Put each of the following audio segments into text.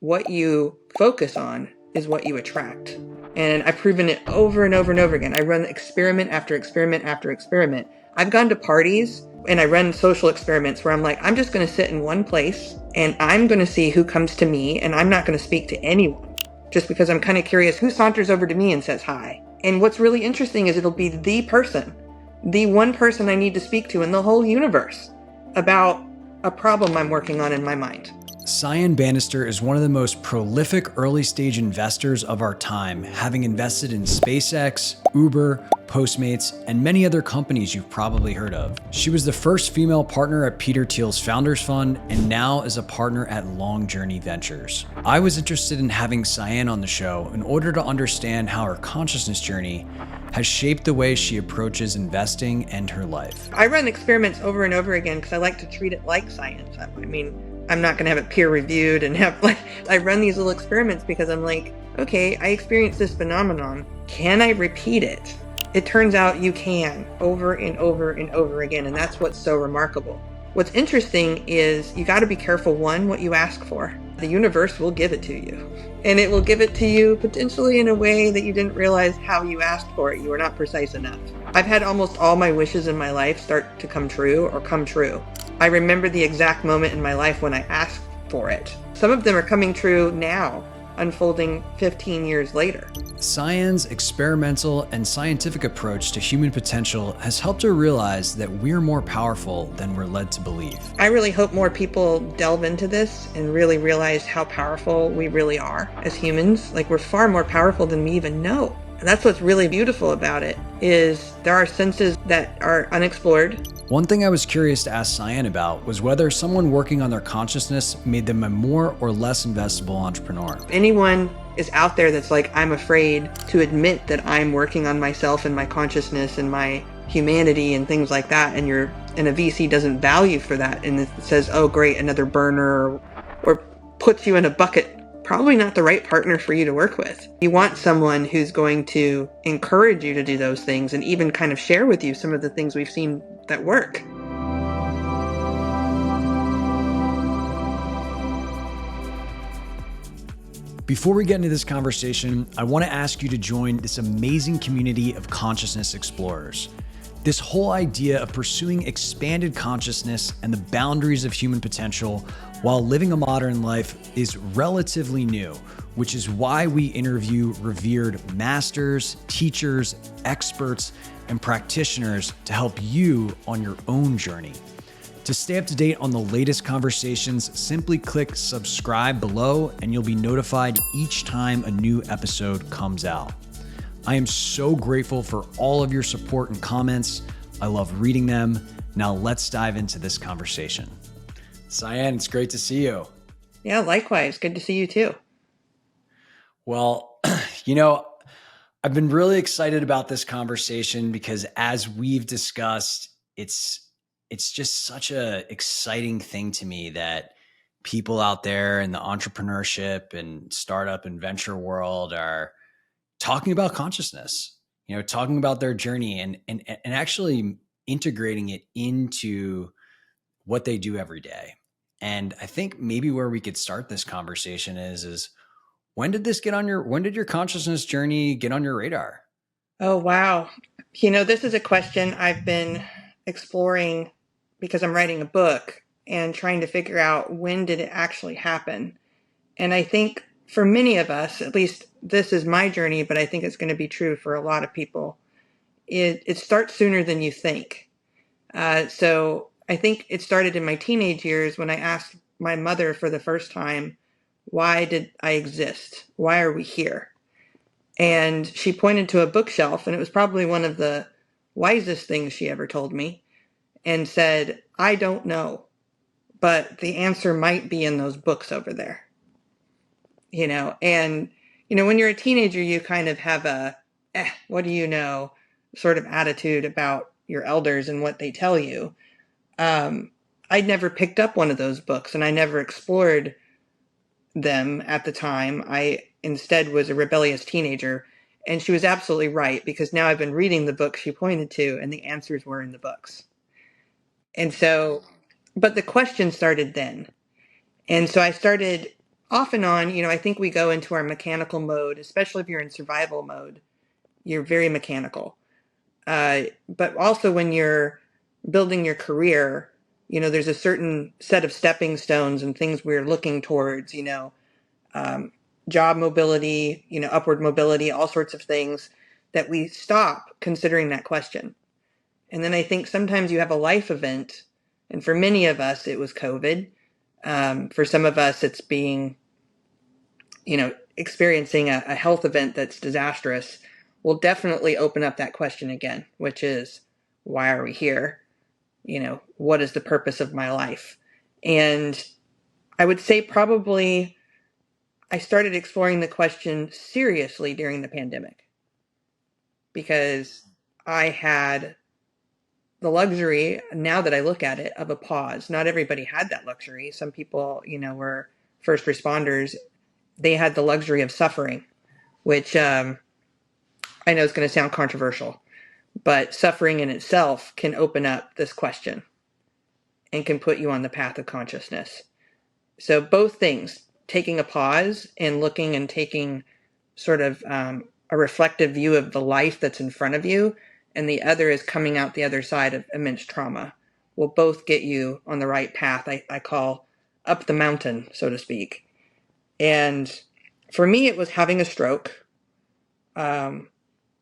what you focus on is what you attract. And I've proven it over and over and over again. I run experiment after experiment after experiment. I've gone to parties and I run social experiments where I'm like, I'm just going to sit in one place and I'm going to see who comes to me, and I'm not going to speak to anyone just because I'm kind of curious who saunters over to me and says hi. And what's really interesting is it'll be the person, the one person I need to speak to in the whole universe about a problem I'm working on in my mind. Cyan Banister is one of the most prolific early-stage investors of our time, having invested in SpaceX, Uber, Postmates, and many other companies you've probably heard of. She was the first female partner at Peter Thiel's Founders Fund and now is a partner at Long Journey Ventures. I was interested in having Cyan on the show in order to understand how her consciousness journey has shaped the way she approaches investing and her life. I run experiments over and over again because I like to treat it like science. I mean, I'm not going to have it peer reviewed and I run these little experiments because I'm like, okay, I experienced this phenomenon. Can I repeat it? It turns out you can over and over and over again. And that's what's so remarkable. What's interesting is you got to be careful, one, what you ask for. The universe will give it to you, and it will give it to you potentially in a way that you didn't realize how you asked for it. You were not precise enough. I've had almost all my wishes in my life start to come true or come true. I remember the exact moment in my life when I asked for it. Some of them are coming true now, unfolding 15 years later. Cyan's experimental and scientific approach to human potential has helped her realize that we're more powerful than we're led to believe. I really hope more people delve into this and really realize how powerful we really are as humans. Like, we're far more powerful than we even know. And that's what's really beautiful about it, is there are senses that are unexplored. One thing I was curious to ask Cyan about was whether someone working on their consciousness made them a more or less investable entrepreneur. If anyone is out there that's like, I'm afraid to admit that I'm working on myself and my consciousness and my humanity and things like that, and a VC doesn't value for that and it says, oh great, another burner, or puts you in a bucket, probably not the right partner for you to work with. You want someone who's going to encourage you to do those things and even kind of share with you some of the things we've seen that work. Before we get into this conversation, I want to ask you to join this amazing community of consciousness explorers. This whole idea of pursuing expanded consciousness and the boundaries of human potential while living a modern life is relatively new, which is why we interview revered masters, teachers, experts, and practitioners to help you on your own journey. To stay up to date on the latest conversations, simply click subscribe below and you'll be notified each time a new episode comes out. I am so grateful for all of your support and comments. I love reading them. Now let's dive into this conversation. Cyan, it's great to see you. Yeah, likewise. Good to see you too. Well, I've been really excited about this conversation because as we've discussed, it's just such a exciting thing to me that people out there in the entrepreneurship and startup and venture world are talking about consciousness, talking about their journey and actually integrating it into what they do every day. And I think maybe where we could start this conversation is when did your consciousness journey get on your radar? Oh, wow. This is a question I've been exploring because I'm writing a book and trying to figure out when did it actually happen. And I think for many of us, at least this is my journey, but I think it's going to be true for a lot of people, it starts sooner than you think. So I think it started in my teenage years when I asked my mother for the first time, why did I exist? Why are we here? And she pointed to a bookshelf, and it was probably one of the wisest things she ever told me, and said, I don't know, but the answer might be in those books over there. And when you're a teenager, you kind of have a, what do you know, sort of attitude about your elders and what they tell you. I'd never picked up one of those books, and I never explored them at the time. I instead was a rebellious teenager, and she was absolutely right, because now I've been reading the books she pointed to, and the answers were in the books. And so, but the question started then. And so I started off and on, I think we go into our mechanical mode, especially if you're in survival mode. You're very mechanical. But also when you're building your career, there's a certain set of stepping stones and things we're looking towards, um, job mobility, upward mobility, all sorts of things that we stop considering that question. And then I think sometimes you have a life event, and for many of us, it was COVID. For some of us, it's being, experiencing a health event that's disastrous will definitely open up that question again, which is, why are we here? What is the purpose of my life? And I would say probably I started exploring the question seriously during the pandemic because I had the luxury, now that I look at it, of a pause. Not everybody had that luxury. Some people, were first responders. They had the luxury of suffering, which I know is going to sound controversial, but suffering in itself can open up this question and can put you on the path of consciousness. So both things, taking a pause and looking and taking sort of a reflective view of the life that's in front of you, and the other is coming out the other side of immense trauma, will both get you on the right path. I call up the mountain, so to speak. And for me, it was having a stroke. And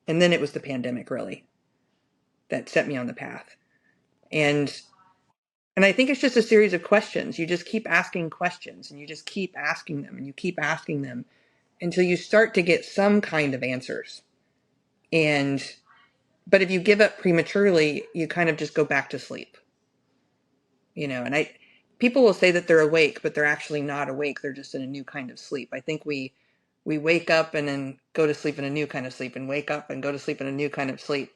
then it was the pandemic, really, that set me on the path. And and I think it's just a series of questions. You just keep asking questions and you just keep asking them and you keep asking them until you start to get some kind of answers. And but if you give up prematurely, you kind of just go back to sleep. And people will say that they're awake, but they're actually not awake. They're just in a new kind of sleep. I think we wake up and then go to sleep in a new kind of sleep and wake up and go to sleep in a new kind of sleep.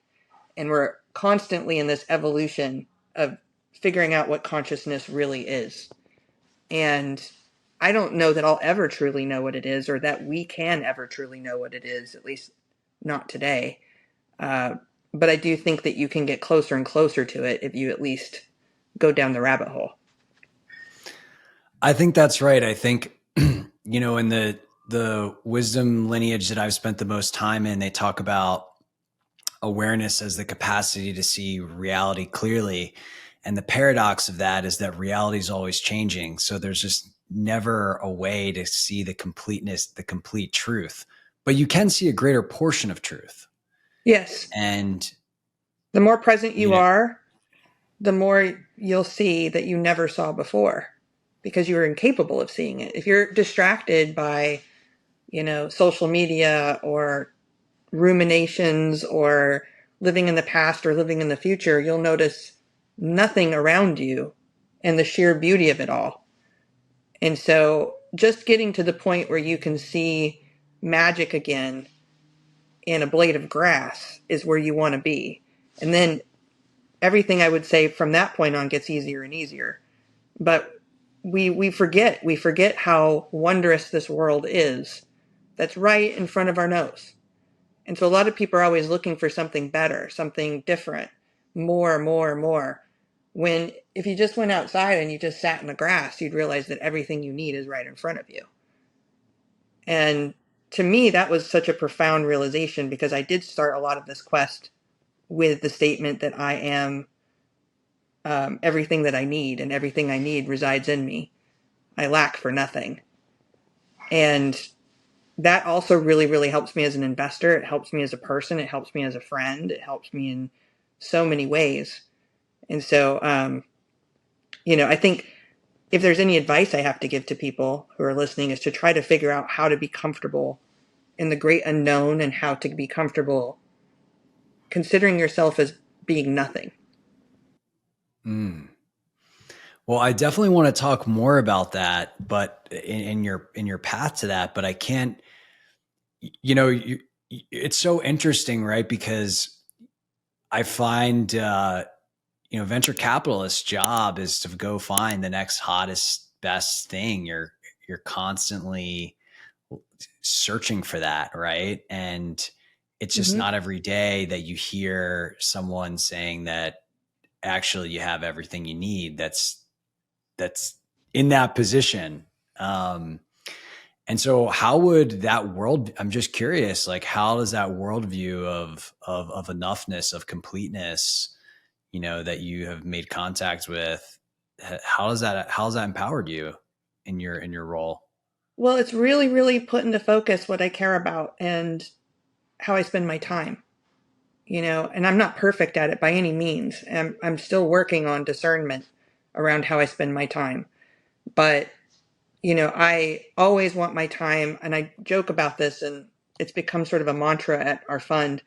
And we're constantly in this evolution of figuring out what consciousness really is. And I don't know that I'll ever truly know what it is, or that we can ever truly know what it is, at least not today. But I do think that you can get closer and closer to it if you at least go down the rabbit hole. I think that's right. I think, in the wisdom lineage that I've spent the most time in, they talk about awareness as the capacity to see reality clearly. And the paradox of that is that reality is always changing. So there's just never a way to see the completeness, the complete truth, but you can see a greater portion of truth. Yes. And the more present you are, the more you'll see that you never saw before because you were incapable of seeing it. If you're distracted by, social media or ruminations or living in the past or living in the future, you'll notice nothing around you and the sheer beauty of it all. And so just getting to the point where you can see magic again in a blade of grass is where you want to be. And then everything, I would say, from that point on gets easier and easier. But we forget how wondrous this world is that's right in front of our nose. And so a lot of people are always looking for something better, something different, more, more, more. When if you just went outside and you just sat in the grass, you'd realize that everything you need is right in front of you. And to me, that was such a profound realization because I did start a lot of this quest with the statement that I am everything that I need, and everything I need resides in me. I lack for nothing. And that also really, really helps me as an investor. It helps me as a person. It helps me as a friend. It helps me in so many ways. And so, I think if there's any advice I have to give to people who are listening is to try to figure out how to be comfortable in the great unknown and how to be comfortable considering yourself as being nothing. Well, I definitely want to talk more about that, but in your path to that, but I can't, it's so interesting, right? Because I find, venture capitalists' job is to go find the next hottest, best thing. You're constantly searching for that, right? And it's just not every day that you hear someone saying that actually you have everything you need. That's in that position. And so how would that world, I'm just curious, like how does that worldview of enoughness, of completeness, that you have made contact with, how has that empowered you in your role? Well, it's really, really put into focus what I care about and how I spend my time, and I'm not perfect at it by any means. I'm still working on discernment around how I spend my time. But, I always want my time, and I joke about this, and it's become sort of a mantra at our fund,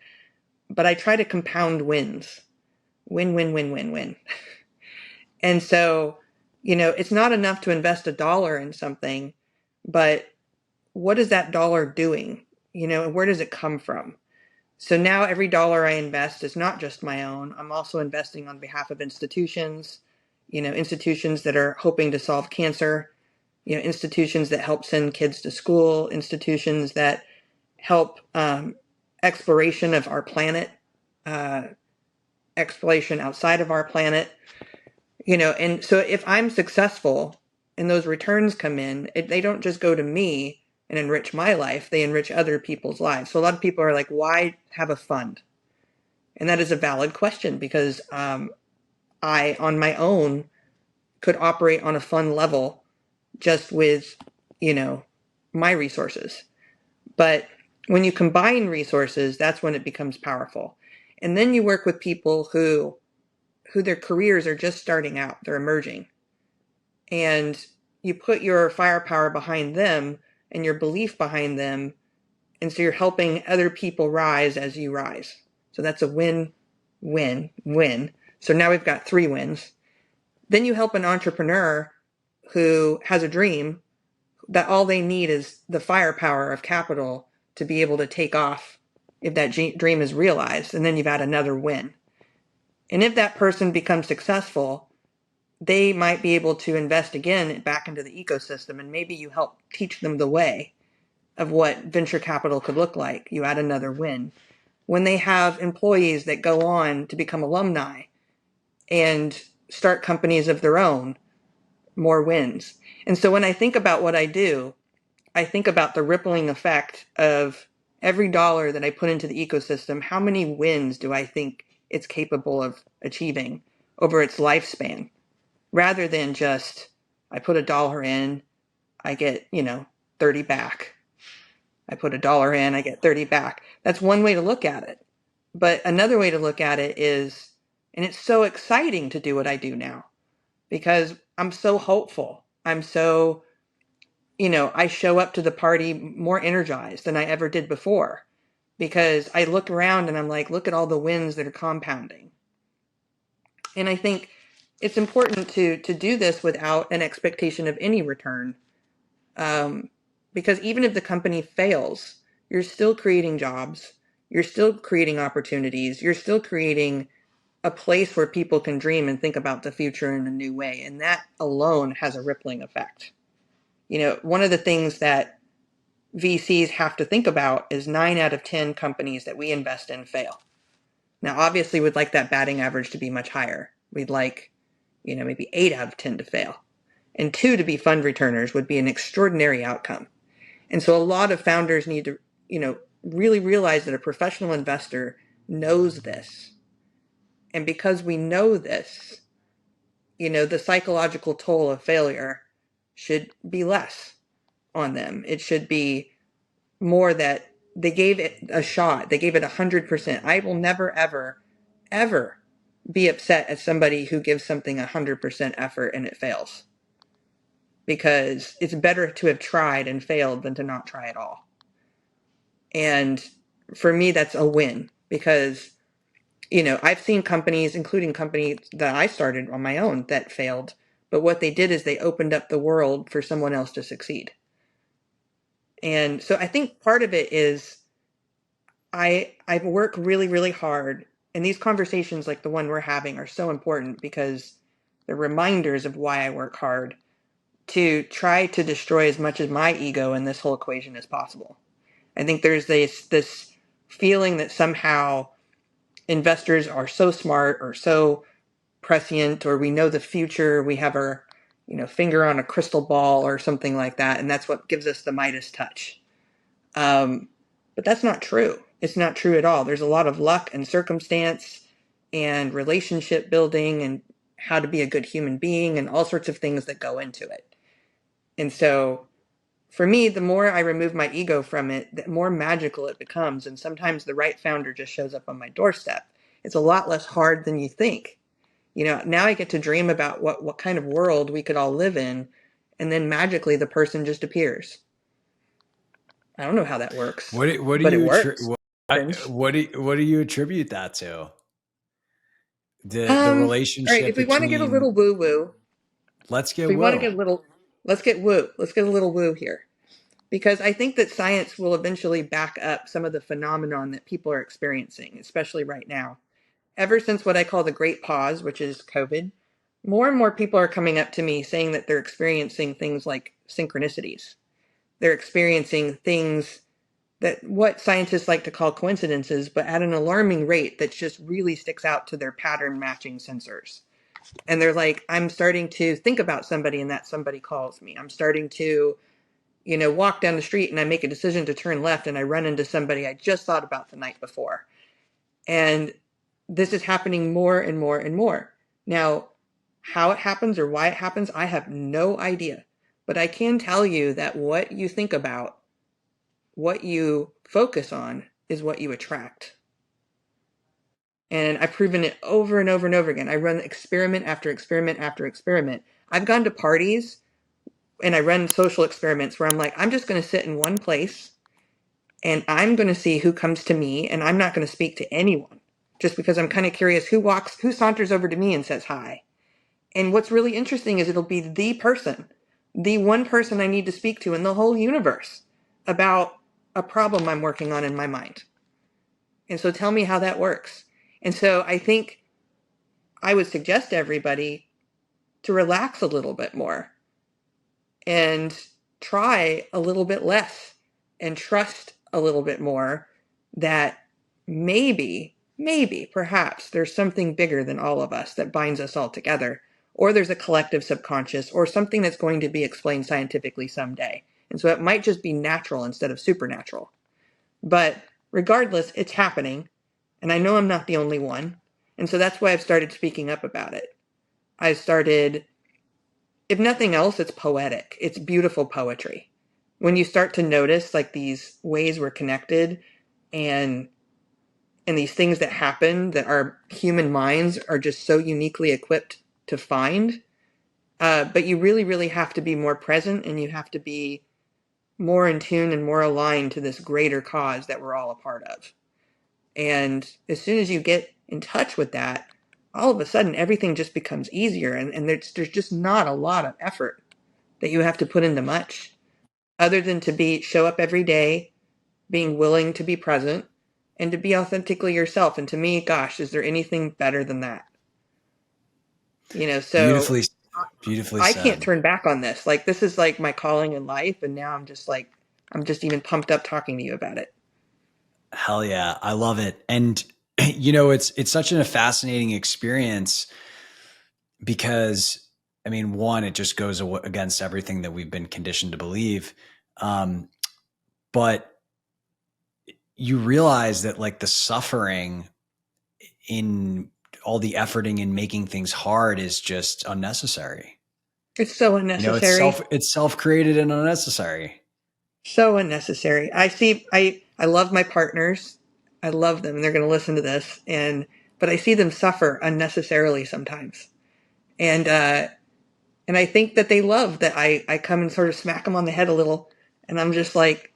but I try to compound wins. Win, win, win, win, win. And so, it's not enough to invest $1 in something, but what is that dollar doing? And where does it come from? So now every dollar I invest is not just my own. I'm also investing on behalf of institutions, institutions that are hoping to solve cancer, institutions that help send kids to school, institutions that help exploration of our planet, uh, exploration outside of our planet, and so if I'm successful and those returns come in, they don't just go to me and enrich my life, they enrich other people's lives. So a lot of people are like, why have a fund? And that is a valid question because I, on my own, could operate on a fund level just with, my resources. But when you combine resources, that's when it becomes powerful. And then you work with people who their careers are just starting out, they're emerging. And you put your firepower behind them and your belief behind them. And so you're helping other people rise as you rise. So that's a win, win, win. So now we've got 3 wins. Then you help an entrepreneur who has a dream that all they need is the firepower of capital to be able to take off if that dream is realized. And then you've had another win. And if that person becomes successful, they might be able to invest again back into the ecosystem, and maybe you help teach them the way of what venture capital could look like. You add another win. When they have employees that go on to become alumni and start companies of their own, more wins. And so when I think about what I do, I think about the rippling effect of every dollar that I put into the ecosystem. How many wins do I think it's capable of achieving over its lifespan? Rather than just, I put $1 in, I get, 30 back. I put $1 in, I get 30 back. That's one way to look at it. But another way to look at it is, and it's so exciting to do what I do now because I'm so hopeful. I'm so, I show up to the party more energized than I ever did before because I look around and I'm like, look at all the wins that are compounding. And I think it's important to do this without an expectation of any return. Because even if the company fails, you're still creating jobs, you're still creating opportunities, you're still creating a place where people can dream and think about the future in a new way. And that alone has a rippling effect. One of the things that VCs have to think about is 9 out of 10 companies that we invest in fail. Now, obviously, we'd like that batting average to be much higher. We'd like, maybe 8 out of 10 to fail. And 2 to be fund returners would be an extraordinary outcome. And so a lot of founders need to, really realize that a professional investor knows this. And because we know this, the psychological toll of failure should be less on them. It should be more that they gave it a shot. They gave it 100%. I will never, ever, ever be upset at somebody who gives something 100% effort and it fails. Because it's better to have tried and failed than to not try at all. And for me, that's a win because, I've seen companies, including companies that I started on my own, that failed. But what they did is they opened up the world for someone else to succeed. And so I think part of it is I work really, really hard. And these conversations like the one we're having are so important because they're reminders of why I work hard to try to destroy as much of my ego in this whole equation as possible. I think there's this feeling that somehow investors are so smart or so prescient or we know the future, we have our, finger on a crystal ball or something like that, and that's what gives us the Midas touch. But that's not true. It's not true at all. There's a lot of luck and circumstance and relationship building and how to be a good human being and all sorts of things that go into it. And so for me, the more I remove my ego from it, the more magical it becomes. And sometimes the right founder just shows up on my doorstep. It's a lot less hard than you think. Now I get to dream about what kind of world we could all live in. And then magically the person just appears. I don't know how that works, What do but it you works. what do you attribute that to? The All right. relationship If we want to get a between. little woo woo, Let's if get we want to woo. get a little, let's get woo. Let's get a little woo here. Because I think that science will eventually back up some of the phenomenon that people are experiencing, especially right now. Ever since what I call the great pause, which is COVID, more and more people are coming up to me saying that they're experiencing things like synchronicities. They're experiencing things that what scientists like to call coincidences, but at an alarming rate that just really sticks out to their pattern matching sensors. And they're like, I'm starting to think about somebody and that somebody calls me. I'm starting to walk down the street and I make a decision to turn left and I run into somebody I just thought about the night before. And this is happening more and more and more. Now, how it happens or why it happens, I have no idea. But I can tell you that what you think about, what you focus on, is what you attract. And I've proven it over and over and over again. I run experiment after experiment after experiment. I've gone to parties and I run social experiments where I'm like, I'm just going to sit in one place and I'm going to see who comes to me, and I'm not going to speak to anyone just because I'm kind of curious who saunters over to me and says hi. And what's really interesting is it'll be the one person I need to speak to in the whole universe about a problem I'm working on in my mind. And so tell me how that works. And so I think I would suggest to everybody to relax a little bit more and try a little bit less and trust a little bit more that maybe, perhaps there's something bigger than all of us that binds us all together, or there's a collective subconscious or something that's going to be explained scientifically someday. And so it might just be natural instead of supernatural. But regardless, it's happening. And I know I'm not the only one. And so that's why I've started speaking up about it. I started, if nothing else, it's poetic. It's beautiful poetry. When you start to notice like these ways we're connected and these things that happen that our human minds are just so uniquely equipped to find. But you really, really have to be more present and you have to be more in tune and more aligned to this greater cause that we're all a part of. And as soon as you get in touch with that, all of a sudden everything just becomes easier, and there's just not a lot of effort that you have to put into much other than to show up every day, being willing to be present and to be authentically yourself. And to me, gosh, is there anything better than that? So Beautifully, beautifully I can't said. turn back on this. Like, this is like my calling in life. And now I'm just even pumped up talking to you about it. Hell yeah, I love it. And it's such a fascinating experience because I mean, one, it just goes against everything that we've been conditioned to believe. But you realize that like the suffering in all the efforting and making things hard is just unnecessary. It's so It's unnecessary. self-created and unnecessary. So unnecessary. I love my partners. I love them and they're going to listen to this. But I see them suffer unnecessarily sometimes. And I think that they love that I come and sort of smack them on the head a little. And I'm just like,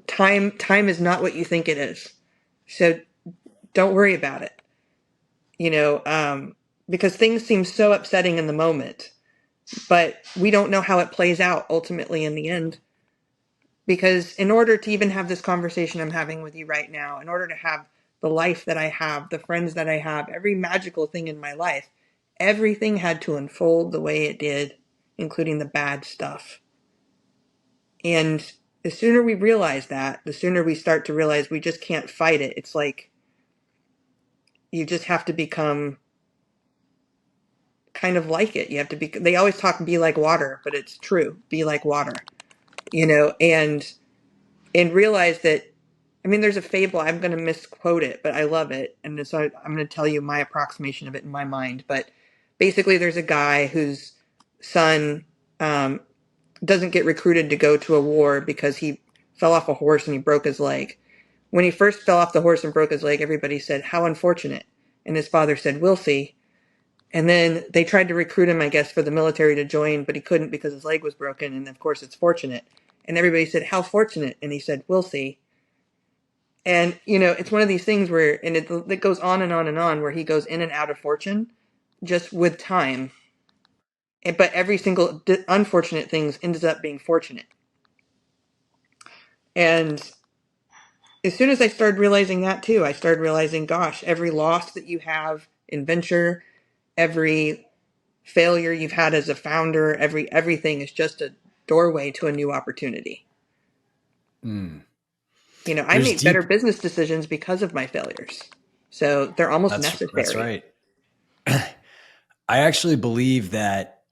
time is not what you think it is. So don't worry about it. Because things seem so upsetting in the moment, but we don't know how it plays out ultimately in the end. Because in order to even have this conversation I'm having with you right now, in order to have the life that I have, the friends that I have, every magical thing in my life, everything had to unfold the way it did, including the bad stuff. And the sooner we realize that, the sooner we start to realize we just can't fight it. It's like you just have to become kind of like it. You have to be, they always talk be like water, but it's true. Be like water, you know, and realize that, I mean, there's a fable, I'm going to misquote it, but I love it. And so I'm going to tell you my approximation of it in my mind. But basically, there's a guy whose son um, doesn't get recruited to go to a war because he fell off a horse and he broke his leg. When he first fell off the horse and broke his leg, everybody said, "How unfortunate." And his father said, "We'll see." And then they tried to recruit him, I guess, for the military to join, but he couldn't because his leg was broken. And of course, it's fortunate. And everybody said, "How fortunate." And he said, "We'll see." And, you know, it's one of these things where, and it goes on and on and on, where he goes in and out of fortune just with time. But every single unfortunate thing ends up being fortunate. And as soon as I started realizing that too, I started realizing, gosh, every loss that you have in venture, every failure you've had as a founder, everything is just a doorway to a new opportunity. Mm. You know, I There's made better deep. business decisions because of my failures. So they're almost That's necessary. right. I actually believe that,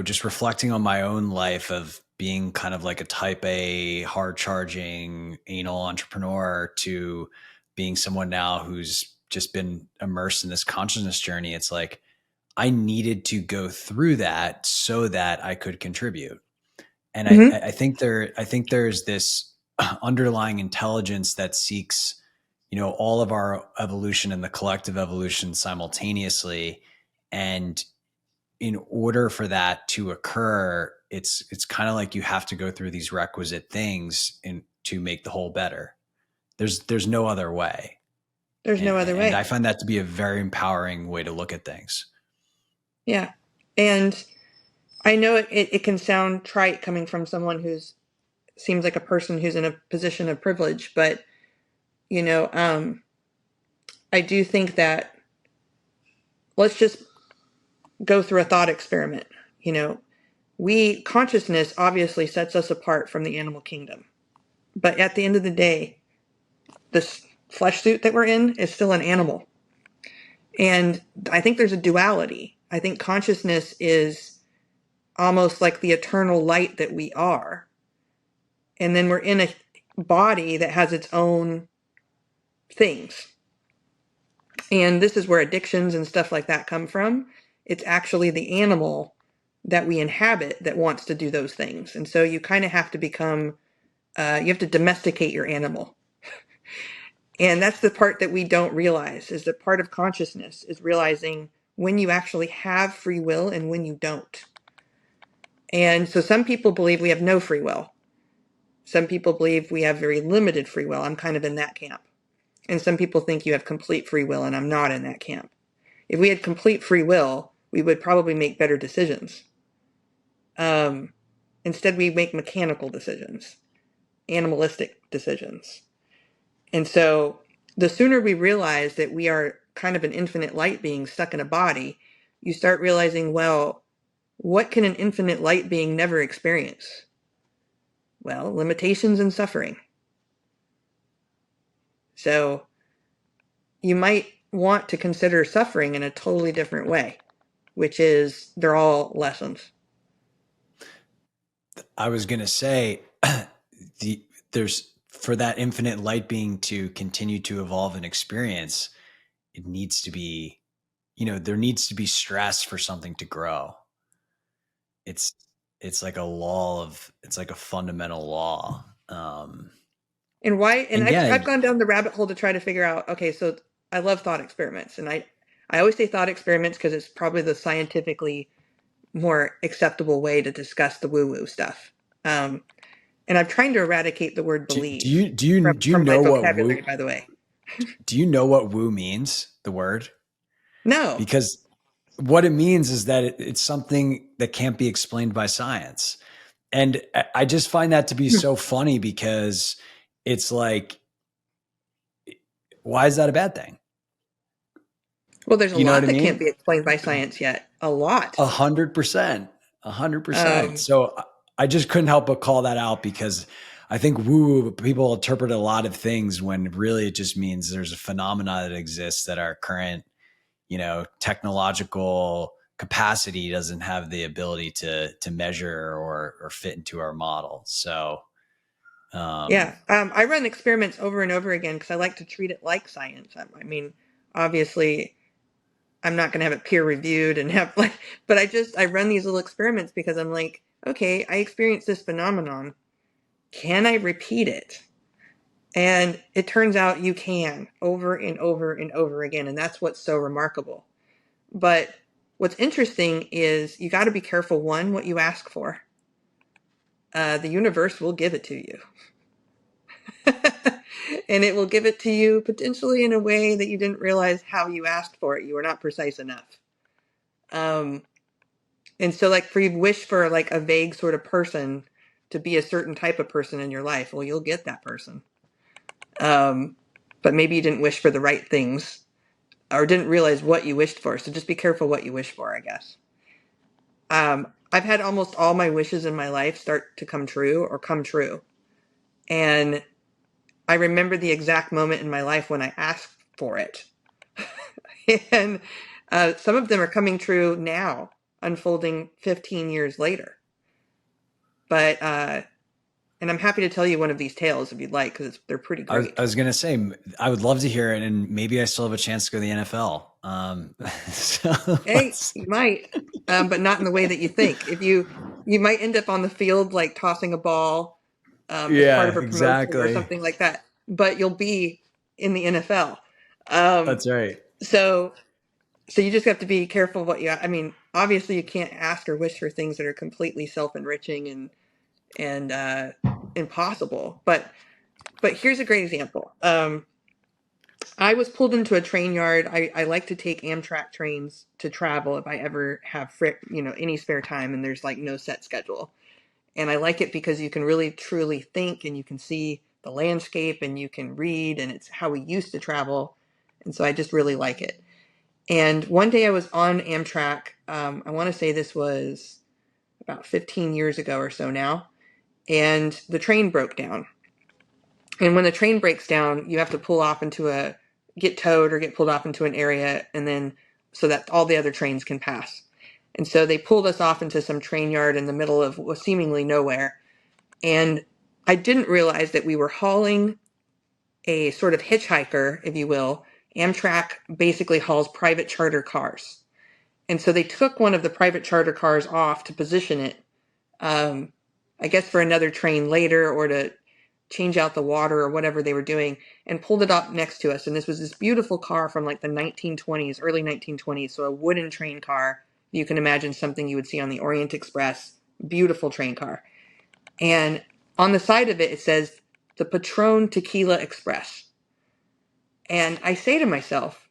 just reflecting on my own life of being kind of like a type A, hard charging, anal entrepreneur to being someone now who's just been immersed in this consciousness journey. It's like, I needed to go through that so that I could contribute. And Mm-hmm. I think there's this underlying intelligence that seeks, all of our evolution and the collective evolution simultaneously. And in order for that to occur, it's kind of like you have to go through these requisite things to make the whole better. There's no other way. There's no other And I way. find that to be a very empowering way to look at things. Yeah. And I know it can sound trite coming from someone who's seems like a person who's in a position of privilege, but you know, I do think that let's just go through a thought experiment. You know, consciousness obviously sets us apart from the animal kingdom. But at the end of the day, this flesh suit that we're in is still an animal. And I think there's a duality. I think consciousness is almost like the eternal light that we are. And then we're in a body that has its own things. And this is where addictions and stuff like that come from. It's actually the animal that we inhabit that wants to do those things. And so you kind of have to become, you have to domesticate your animal. And that's the part that we don't realize, is the part of consciousness is realizing when you actually have free will and when you don't. And so some people believe we have no free will. Some people believe we have very limited free will. I'm kind of in that camp. And some people think you have complete free will, and I'm not in that camp. If we had complete free will, we would probably make better decisions. Instead, we make mechanical decisions, animalistic decisions. And so the sooner we realize that we are kind of an infinite light being stuck in a body, you start realizing, well, what can an infinite light being never experience? Well, limitations and suffering. So you might want to consider suffering in a totally different way, which is they're all lessons. I was going to say, there's for that infinite light being to continue to evolve and experience, it needs to be, there needs to be stress for something to grow. It's like a law it's like a fundamental law. And why? And And I've yeah, gone down the rabbit hole to try to figure out. Okay, so I love thought experiments, and I always say thought experiments because it's probably the scientifically more acceptable way to discuss the woo woo stuff. And I'm trying to eradicate the word believe do you from my know what vocabulary. woo? By the way, Do you know what woo means? The word? no. Because what it means is that it's something that can't be explained by science. And I just find that to be so funny because it's like, why is that a bad thing? Well, there's a You know what lot I that can't mean? be explained by science yet. A lot. 100%, 100%. Um, So I just couldn't help but call that out because I think woo people interpret a lot of things when really it just means there's a phenomena that exists that our current, technological capacity doesn't have the ability to measure or fit into our model. So Yeah. I run experiments over and over again because I like to treat it like science. I mean, obviously, I'm not going to have it peer reviewed and have like, but I run these little experiments because I'm like, okay, I experienced this phenomenon. Can I repeat it? And it turns out you can over and over and over again. And that's what's so remarkable. But what's interesting is you got to be careful, one, what you ask for. The universe will give it to you. And it will give it to you potentially in a way that you didn't realize how you asked for it. You were not precise enough. And so like for you wish for like a vague sort of person to be a certain type of person in your life, well, you'll get that person. But maybe you didn't wish for the right things or didn't realize what you wished for. So just be careful what you wish for, I guess. I've had almost all my wishes in my life start to come true or come true. And I remember the exact moment in my life when I asked for it. And some of them are coming true now, unfolding 15 years later. But, and I'm happy to tell you one of these tales if you'd like, because they're pretty great. I was going to say, I would love to hear it, and maybe I still have a chance to go to the NFL. Hey, you might, but not in the way that you think. If you might end up on the field, like tossing a ball as part Yeah, of a promotion or exactly. something like that, but you'll be in the NFL. That's right. So you just have to be careful what you, I mean, obviously you can't ask or wish for things that are completely self-enriching and impossible. But here's a great example. I was pulled into a train yard. I like to take Amtrak trains to travel if I ever have any spare time and there's like no set schedule. And I like it because you can really truly think and you can see the landscape and you can read, and it's how we used to travel. And so I just really like it. And one day I was on Amtrak. I want to say this was about 15 years ago or so now. And the train broke down. And when the train breaks down, you have to get towed or get pulled off into an area, and then so that all the other trains can pass. And so they pulled us off into some train yard in the middle of seemingly nowhere. And I didn't realize that we were hauling a sort of hitchhiker, if you will. Amtrak basically hauls private charter cars. And so they took one of the private charter cars off to position it, I guess for another train later or to change out the water or whatever they were doing, and pulled it up next to us. And this was this beautiful car from like the 1920s, early 1920s. So a wooden train car. You can imagine something you would see on the Orient Express. Beautiful train car. And on the side of it, it says the Patron Tequila Express. And I say to myself,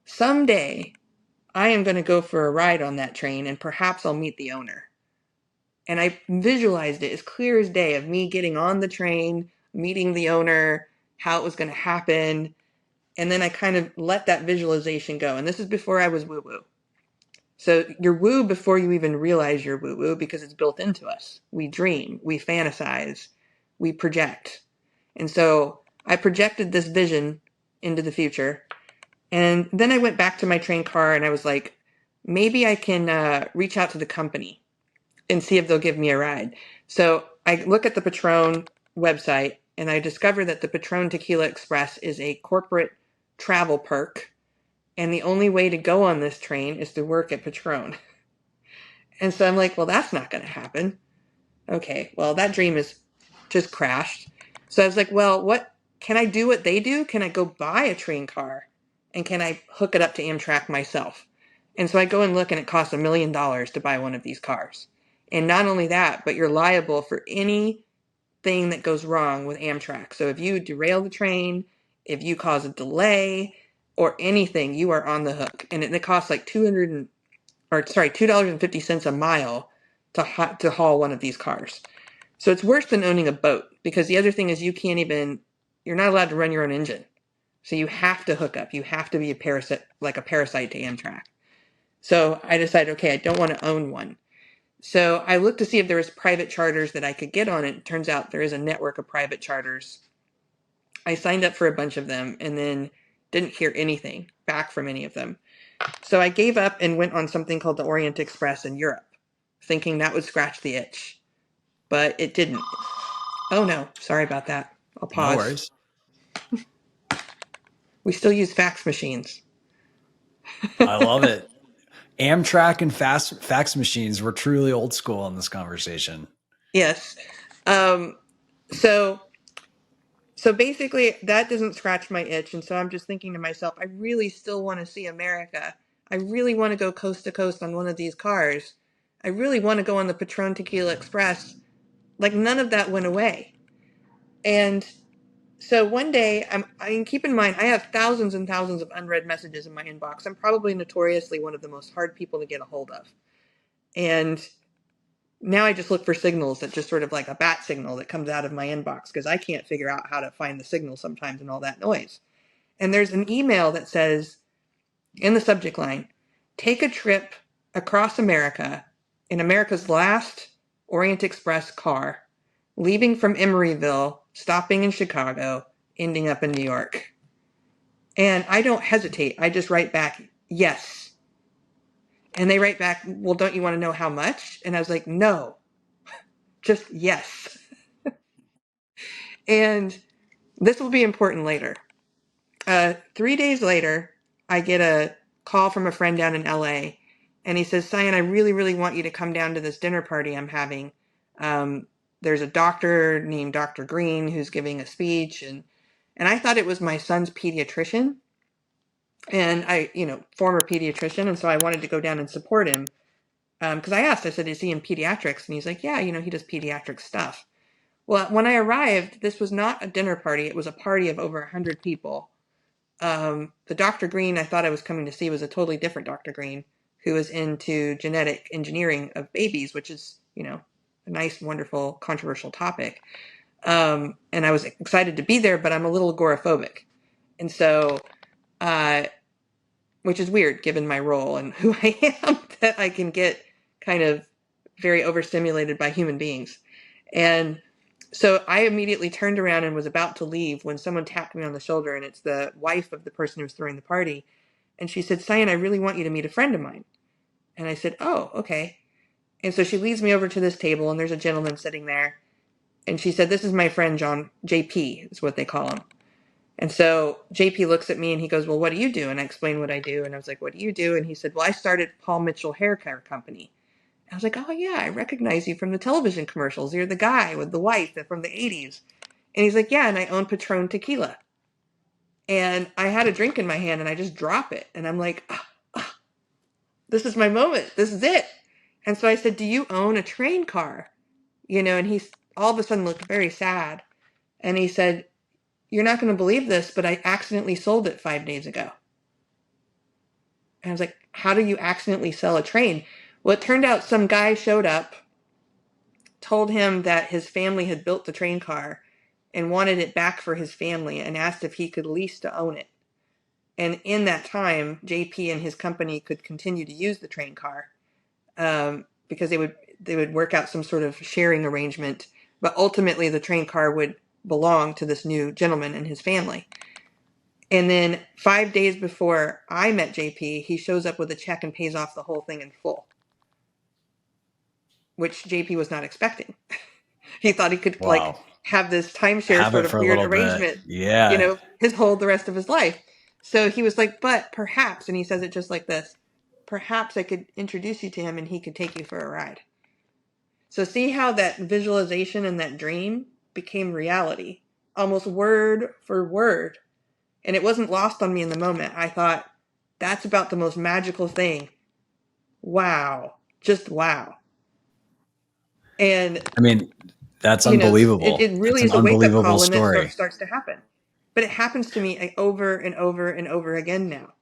someday I am going to go for a ride on that train and perhaps I'll meet the owner. And I visualized it as clear as day of me getting on the train, meeting the owner, how it was going to happen. And then I kind of let that visualization go. And this is before I was woo-woo. So you're woo before you even realize you're woo-woo because it's built into us. We dream, we fantasize, we project. And so I projected this vision into the future. And then I went back to my train car and I was like, maybe I can reach out to the company and see if they'll give me a ride. So I look at the Patron website and I discover that the Patron Tequila Express is a corporate travel perk. And the only way to go on this train is to work at Patron. And so I'm like, well, that's not going to happen. Okay, well, that dream is just crashed. So I was like, well, what can I do what they do? Can I go buy a train car and can I hook it up to Amtrak myself? And so I go and look and it costs $1 million to buy one of these cars. And not only that, but you're liable for anything that goes wrong with Amtrak. So if you derail the train, if you cause a delay or anything, you are on the hook. And it costs like $2.50 a mile to haul one of these cars. So it's worse than owning a boat because the other thing is you're not allowed to run your own engine. So you have to hook up. You have to be a parasite to Amtrak. So I decided, okay, I don't want to own one. So I looked to see if there was private charters that I could get on it. It turns out there is a network of private charters. I signed up for a bunch of them and then didn't hear anything back from any of them. So I gave up and went on something called the Orient Express in Europe, thinking that would scratch the itch, but it didn't. Oh no, sorry about that. I'll No pause. worries. We still use fax machines. I love it. Amtrak and fax machines were truly old school in this conversation. Yes. Um, so so basically that doesn't scratch my itch, and so I'm just thinking to myself, I really still want to see America. I really want to go coast to coast on one of these cars. I really want to go on the Patron Tequila Express. Like none of that went away. And so one day, I mean, keep in mind, I have thousands and thousands of unread messages in my inbox. I'm probably notoriously one of the most hard people to get a hold of. And now I just look for signals that just sort of like a bat signal that comes out of my inbox because I can't figure out how to find the signal sometimes in all that noise. And there's an email that says in the subject line, take a trip across America in America's last Orient Express car, leaving from Emeryville, stopping in Chicago, ending up in New York. And I don't hesitate. I just write back, yes. And they write back, well, don't you want to know how much? And I was like, no, just yes. And this will be important later. 3 days later, I get a call from a friend down in LA, and he says, Cyan, I really, really want you to come down to this dinner party I'm having. There's a doctor named Dr. Green who's giving a speech, and I thought it was my son's pediatrician, and former pediatrician, and so I wanted to go down and support him. Because I asked, I said, is he in pediatrics? And he's like, yeah, he does pediatric stuff. Well, when I arrived, this was not a dinner party. It was a party of over 100 people. The Dr. Green I thought I was coming to see was a totally different Dr. Green who was into genetic engineering of babies, which is, a nice, wonderful, controversial topic. And I was excited to be there, but I'm a little agoraphobic. And so, which is weird given my role and who I am, that I can get kind of very overstimulated by human beings. And so I immediately turned around and was about to leave when someone tapped me on the shoulder, and it's the wife of the person who was throwing the party. And she said, Cyan, I really want you to meet a friend of mine. And I said, oh, okay. And so she leads me over to this table, and there's a gentleman sitting there. And she said, this is my friend John, JP is what they call him. And so JP looks at me and he goes, well, what do you do? And I explained what I do. And I was like, what do you do? And he said, well, I started Paul Mitchell Hair Care Company. I was like, oh, yeah, I recognize you from the television commercials. You're the guy with the wife from the 80s. And he's like, yeah, and I own Patron Tequila. And I had a drink in my hand and I just drop it. And I'm like, this is my moment. This is it. And so I said, do you own a train car? And he's all of a sudden looked very sad. And he said, you're not going to believe this, but I accidentally sold it 5 days ago. And I was like, how do you accidentally sell a train? Well, it turned out some guy showed up, told him that his family had built the train car and wanted it back for his family and asked if he could lease to own it. And in that time, JP and his company could continue to use the train car because they would work out some sort of sharing arrangement. But ultimately, the train car would belong to this new gentleman and his family. And then 5 days before I met JP, he shows up with a check and pays off the whole thing in full, which JP was not expecting. He thought he could Wow. have this timeshare Have sort it of for a weird little bit. arrangement, Yeah. the rest of his life. So he was like, but perhaps, and he says it just like this, perhaps I could introduce you to him and he could take you for a ride. So see how that visualization and that dream became reality, almost word for word. And it wasn't lost on me in the moment. I thought, that's about the most magical thing. Wow. Just wow. And, I mean, that's it, unbelievable. it It's really an is a wake-up unbelievable call when that story. starts to happen. But it happens to me over and over and over again now.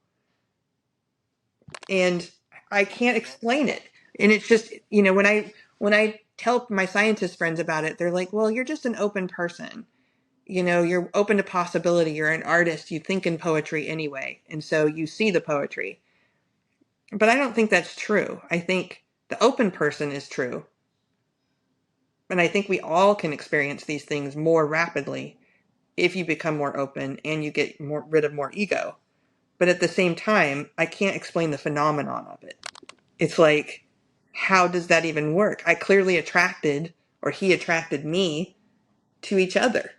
And I can't explain it. And it's just, when I tell my scientist friends about it, they're like, well, you're just an open person. You're open to possibility. You're an artist. You think in poetry anyway. And so you see the poetry. But I don't think that's true. I think the open person is true. And I think we all can experience these things more rapidly if you become more open and you get rid of more ego. but at the same time, I can't explain the phenomenon of it. It's like, how does that even work? I clearly attracted, or he attracted me to each other.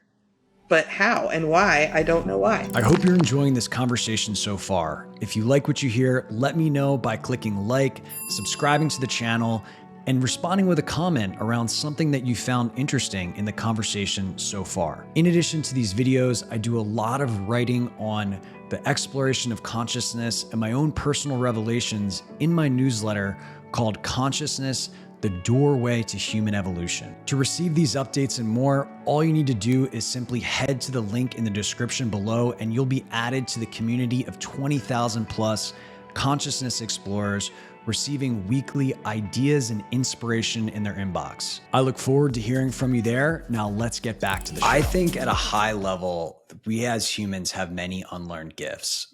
But how and why, I don't know why. I hope you're enjoying this conversation so far. If you like what you hear, let me know by clicking like, subscribing to the channel, and responding with a comment around something that you found interesting in the conversation so far. In addition to these videos, I do a lot of writing on the exploration of consciousness and my own personal revelations in my newsletter called Consciousness: The Doorway to Human Evolution. To receive these updates and more, all you need to do is simply head to the link in the description below and you'll be added to the community of 20,000 plus consciousness explorers receiving weekly ideas and inspiration in their inbox. I look forward to hearing from you there. Now let's get back to the show. I think at a high level, we as humans have many unlearned gifts.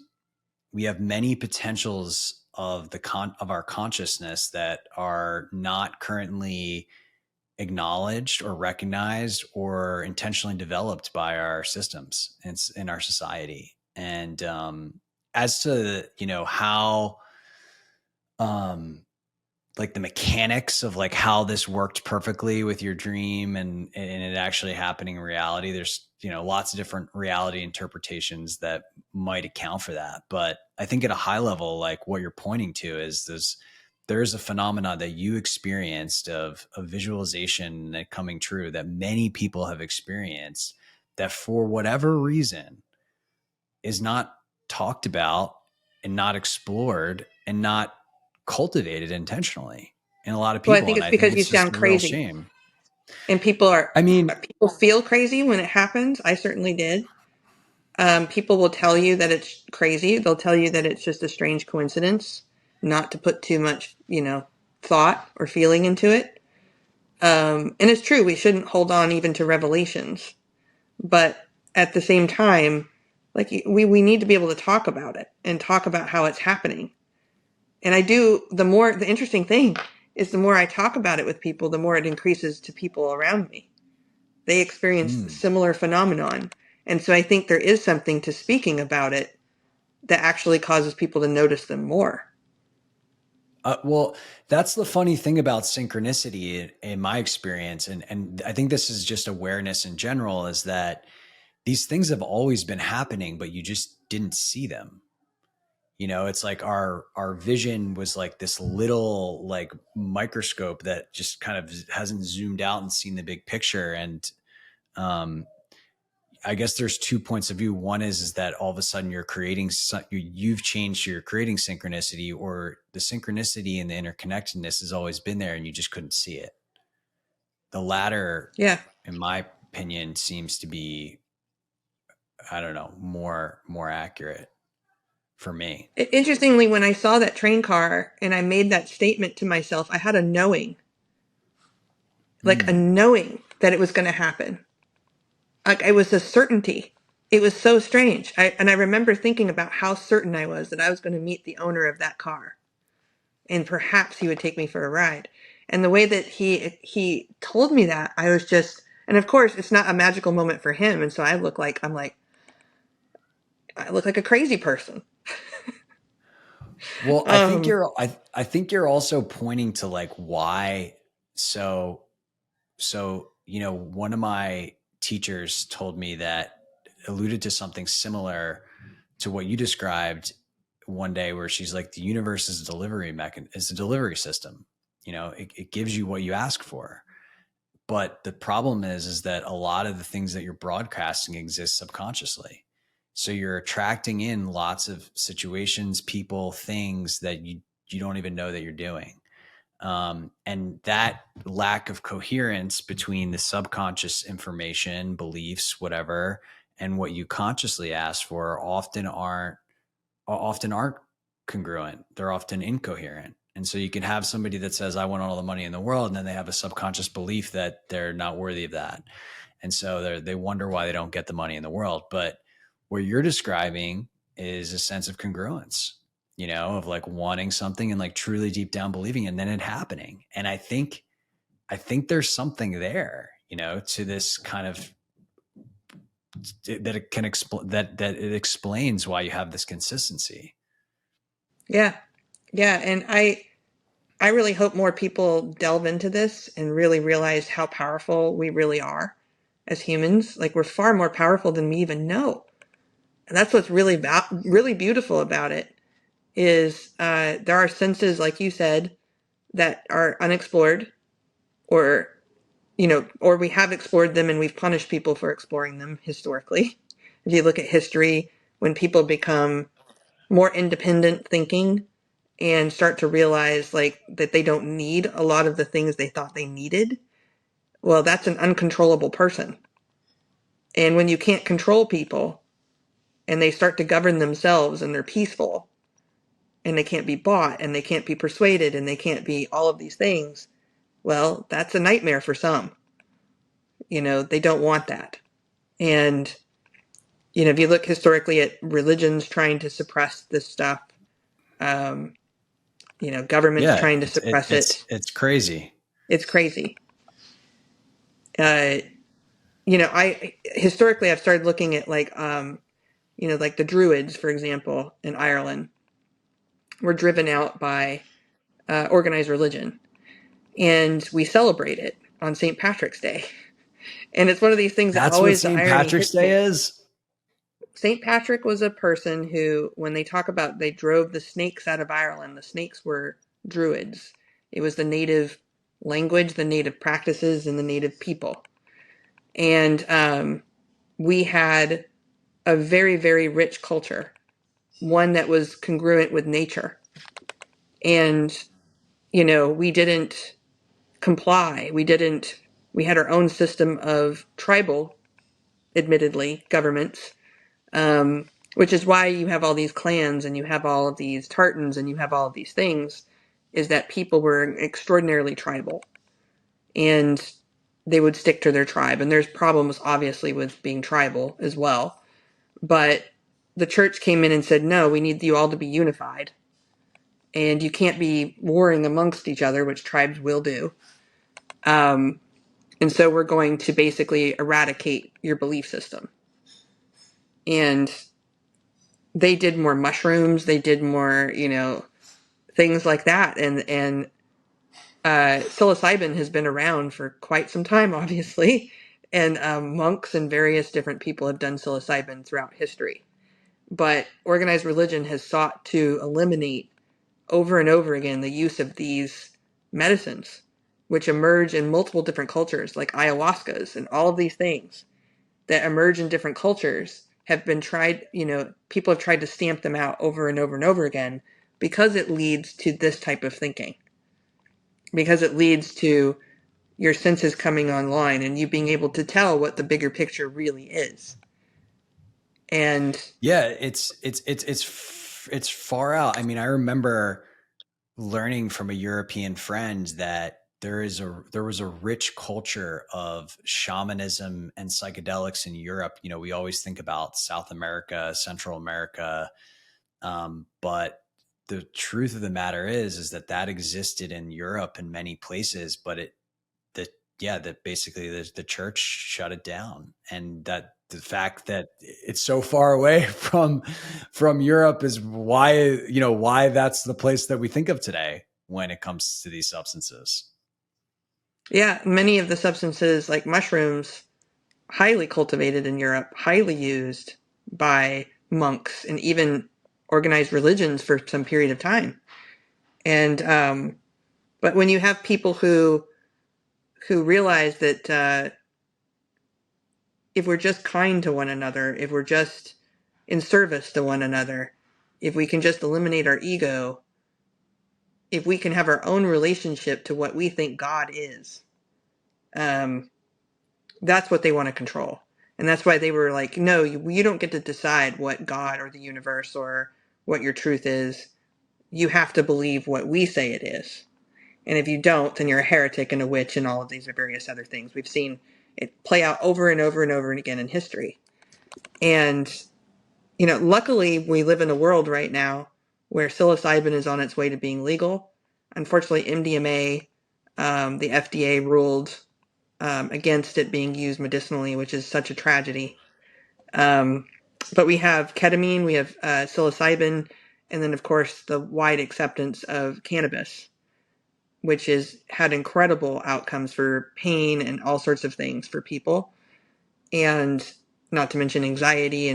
We have many potentials of our consciousness that are not currently acknowledged or recognized or intentionally developed by our systems and in our society. And as to how like the mechanics of like how this worked perfectly with your dream and it actually happening in reality, there's lots of different reality interpretations that might account for that. But I think at a high level, like what you're pointing to is there is a phenomena that you experienced of visualization that coming true that many people have experienced that for whatever reason is not talked about and not explored and not cultivated intentionally in a lot of Well, I people. think And it's I think because you it's just sound a real crazy. shame. And I mean, people feel crazy when it happens. I certainly did. People will tell you that it's crazy. They'll tell you that it's just a strange coincidence, not to put too much, thought or feeling into it. And it's true, we shouldn't hold on even to revelations. But at the same time, like we need to be able to talk about it and talk about how it's happening. And the interesting thing is the more I talk about it with people, the more it increases to people around me. They experience similar phenomenon. And so I think there is something to speaking about it that actually causes people to notice them more. well, that's the funny thing about synchronicity in my experience. And I think this is just awareness in general, is that these things have always been happening, but you just didn't see them. It's like our vision was like this little like microscope that just kind of hasn't zoomed out and seen the big picture. And I guess there's 2 points of view. One is that all of a sudden you've changed, you're creating synchronicity, or the synchronicity and the interconnectedness has always been there and you just couldn't see it. The latter, Yeah. in my opinion, seems to be, I don't know, more accurate for me. Interestingly, when I saw that train car and I made that statement to myself, I had a knowing, like a knowing that it was going to happen. Like it was a certainty. It was so strange. And I remember thinking about how certain I was that I was going to meet the owner of that car, and perhaps he would take me for a ride. And the way that he told me that, I was just, and of course, it's not a magical moment for him, and so I look like a crazy person. Well, I think you're also pointing to like why. So one of my teachers told me that alluded to something similar to what you described one day, where she's like, the universe is a is a delivery system. It gives you what you ask for. But the problem is that a lot of the things that you're broadcasting exist subconsciously. So you're attracting in lots of situations, people, things that you don't even know that you're doing. And that lack of coherence between the subconscious information, beliefs, whatever, and what you consciously ask for often aren't congruent. They're often incoherent. And so you can have somebody that says, I want all the money in the world, and then they have a subconscious belief that they're not worthy of that. And so they wonder why they don't get the money in the world. But what you're describing is a sense of congruence, of like wanting something and like truly deep down believing, and then it happening. And I think there's something there, to this kind of that it can that it explains why you have this consistency. Yeah. Yeah. And I really hope more people delve into this and really realize how powerful we really are as humans. Like we're far more powerful than we even know. And that's what's really beautiful about it is there are senses, like you said, that are unexplored, or or we have explored them and we've punished people for exploring them historically. If you look at history, when people become more independent thinking and start to realize like that they don't need a lot of the things they thought they needed, well, that's an uncontrollable person. And when you can't control people and they start to govern themselves and they're peaceful and they can't be bought and they can't be persuaded and they can't be all of these things, well, that's a nightmare for some. They don't want that. And if you look historically at religions trying to suppress this stuff, um, governments Yeah, trying to suppress it, it's crazy. it's crazy. Uh, I historically I've started looking at like the Druids, for example, in Ireland, were driven out by organized religion, and we celebrate it on St. Patrick's Day. And it's one of these things that That's what always the St. irony Patrick's hits Day me. is. St. Patrick was a person who, when they talk about they drove the snakes out of Ireland, the snakes were Druids. It was the native language, the native practices, and the native people. And we had a very, very rich culture, one that was congruent with nature. And, we didn't comply. We had our own system of tribal, admittedly, governments, which is why you have all these clans and you have all of these tartans and you have all of these things, is that people were extraordinarily tribal and they would stick to their tribe. And there's problems, obviously, with being tribal as well. But the church came in and said, no, we need you all to be unified. And you can't be warring amongst each other, which tribes will do. And so we're going to basically eradicate your belief system. And they did more mushrooms. They did more, things like that. And psilocybin has been around for quite some time, obviously. And monks and various different people have done psilocybin throughout history. But organized religion has sought to eliminate over and over again the use of these medicines, which emerge in multiple different cultures, like ayahuascas and all of these things that emerge in different cultures have been tried, people have tried to stamp them out over and over and over again because it leads to this type of thinking, because it leads to your senses coming online and you being able to tell what the bigger picture really is. And Yeah, it's far out. I mean, I remember learning from a European friend that there was a rich culture of shamanism and psychedelics in Europe. We always think about South America, Central America, but the truth of the matter is that existed in Europe in many places, but that basically the church shut it down, and that the fact that it's so far away from Europe is why that's the place that we think of today when it comes to these substances. yeah, many of the substances like mushrooms, highly cultivated in Europe, highly used by monks and even organized religions for some period of time. And but when you have people who realize that if we're just kind to one another, if we're just in service to one another, if we can just eliminate our ego, if we can have our own relationship to what we think God is, that's what they want to control. And that's why they were like, no, you don't get to decide what God or the universe or what your truth is. You have to believe what we say it is. And if you don't, then you're a heretic and a witch and all of these various other things. We've seen it play out over and over and over and again in history. And, luckily we live in a world right now where psilocybin is on its way to being legal. Unfortunately, MDMA, the FDA ruled against it being used medicinally, which is such a tragedy. But we have ketamine, we have psilocybin, and then, of course, the wide acceptance of cannabis, which has had incredible outcomes for pain and all sorts of things for people. And not to mention anxiety.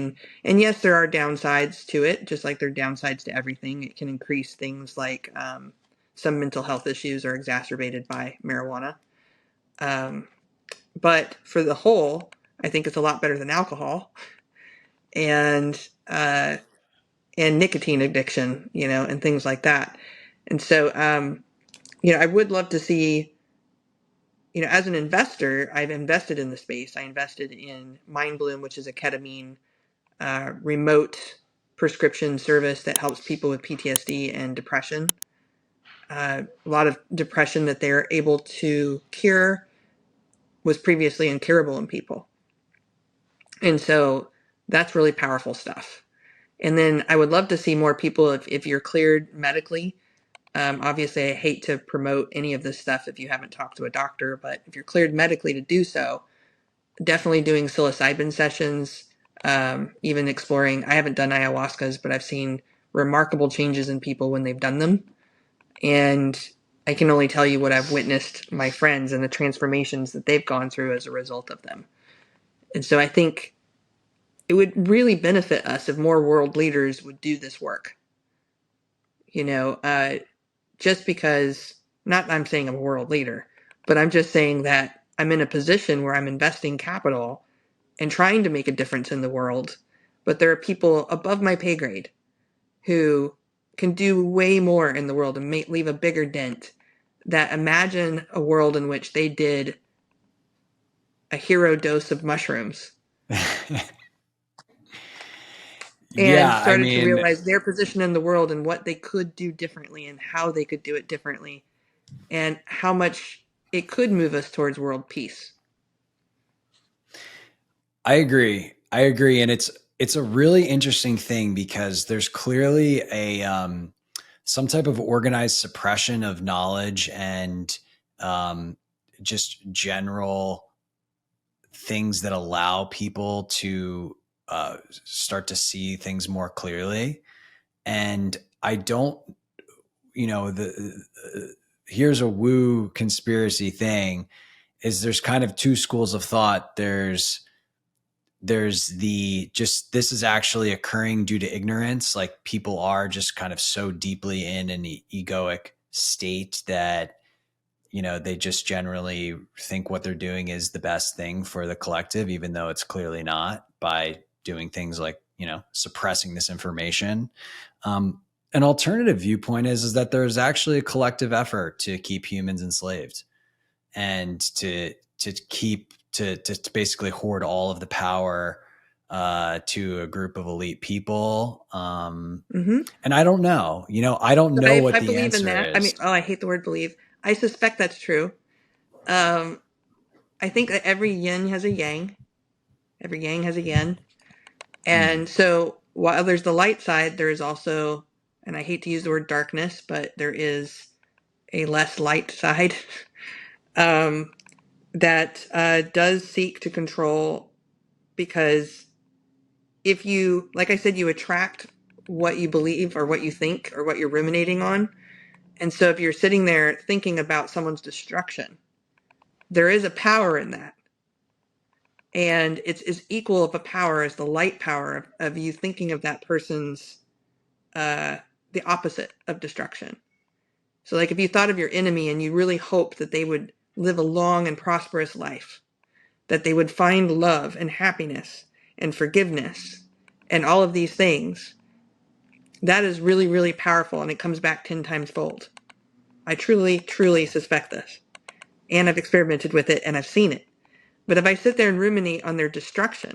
And yes, there are downsides to it, just like there are downsides to everything. It can increase things like some mental health issues are exacerbated by marijuana. Um, but for the whole, I think it's a lot better than alcohol and uh, and nicotine addiction, and things like that. And so, I would love to see, as an investor, I've invested in the space. I invested in MindBloom, which is a ketamine remote prescription service that helps people with PTSD and depression. A lot of depression that they're able to cure was previously incurable in people. And so that's really powerful stuff. And then I would love to see more people, if you're cleared medically. Obviously, I hate to promote any of this stuff if you haven't talked to a doctor, but if you're cleared medically to do so, definitely doing psilocybin sessions, even exploring. I haven't done ayahuascas, but I've seen remarkable changes in people when they've done them. And I can only tell you what I've witnessed my friends and the transformations that they've gone through as a result of them. And so I think it would really benefit us if more world leaders would do this work. You know, just because, not I'm saying I'm a world leader, but I'm just saying that I'm in a position where I'm investing capital and trying to make a difference in the world. But there are people above my pay grade who can do way more in the world and leave a bigger dent. That imagine a world in which they did a hero dose of mushrooms and Yeah, I started to mean, realize their position in the world and what they could do differently and how they could do it differently and how much it could move us towards world peace. I agree. I agree, and it's a really interesting thing because there's clearly a some type of organized suppression of knowledge and um, just general things that allow people to start to see things more clearly. And I don't, the here's a woo conspiracy thing is there's kind of two schools of thought. There's the just this is actually occurring due to ignorance, like people are just kind of so deeply in an egoic state that they just generally think what they're doing is the best thing for the collective, even though it's clearly not, by doing things like suppressing this information. An alternative viewpoint is that there's actually a collective effort to keep humans enslaved and to keep to basically hoard all of the power to a group of elite people. Mm-hmm. And I don't know, I don't So know what I the believe in answer that. I mean, is. oh, I hate the word believe. I suspect that's true. Um, I think that every yin has a yang, every yang has a yin. Mm. And so while there's the light side, there is also, and I hate to use the word darkness, but there is a less light side um, that does seek to control because if you, like I said, you attract what you believe or what you think or what you're ruminating on. And so if you're sitting there thinking about someone's destruction, there is a power in that. And it's as equal of a power as the light power of you thinking of that person's uh, the opposite of destruction. So, like if you thought of your enemy and you really hoped that they would live a long and prosperous life, that they would find love and happiness and forgiveness and all of these things, that is really, really powerful, and it comes back 10 times fold. I truly, truly suspect this. And I've experimented with it and I've seen it. But if I sit there and ruminate on their destruction,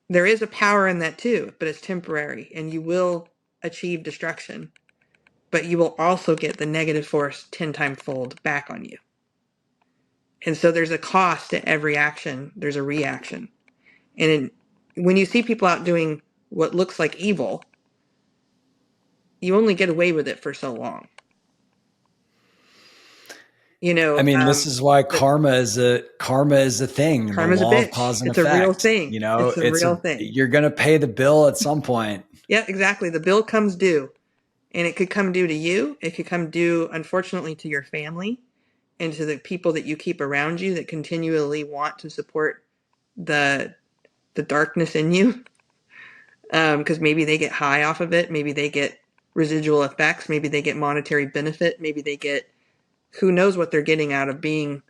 there is a power in that too, but it's temporary, and you will achieve destruction, but you will also get the negative force 10 times fold back on you. And so there's a cost to every action. There's a reaction. And when you see people out doing what looks like evil, you only get away with it for so long. You I know, mean, this is why but karma is a thing, the karma's a law of bitch. cause and It's a real effect. thing. You know, It's a real thing. you're going to pay the bill at some point. Yeah, exactly. The bill comes due, and it could come due to you. It could come due, unfortunately, to your family and to the people that you keep around you that continually want to support the the darkness in you. Because maybe they get high off of it. Maybe they get residual effects. Maybe they get monetary benefit. Maybe they get who knows what they're getting out of being